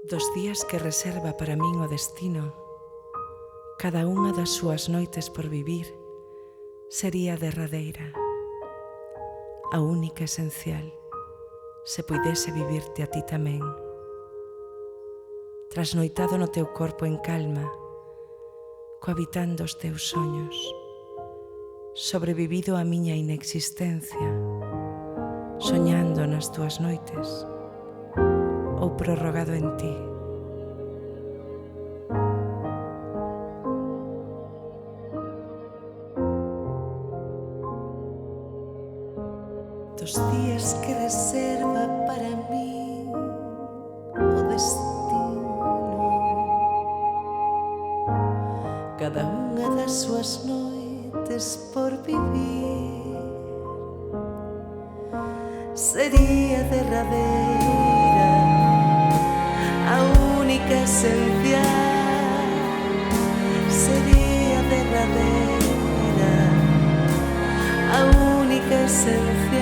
Dos días que reserva para min o destino, cada unha das súas noites por vivir sería a derradeira, a única esencial, se puidese vivirte a ti tamén. Trasnoitado no teu corpo en calma, cohabitando os teus soños, sobrevivido a miña inexistencia, soñando nas túas noites, ou prorrogado en ti. Dos días que reserva para mí o destino, cada unha das súas noites por vivir sería derradeira, a única esencial, sería derradeira, a única esencial.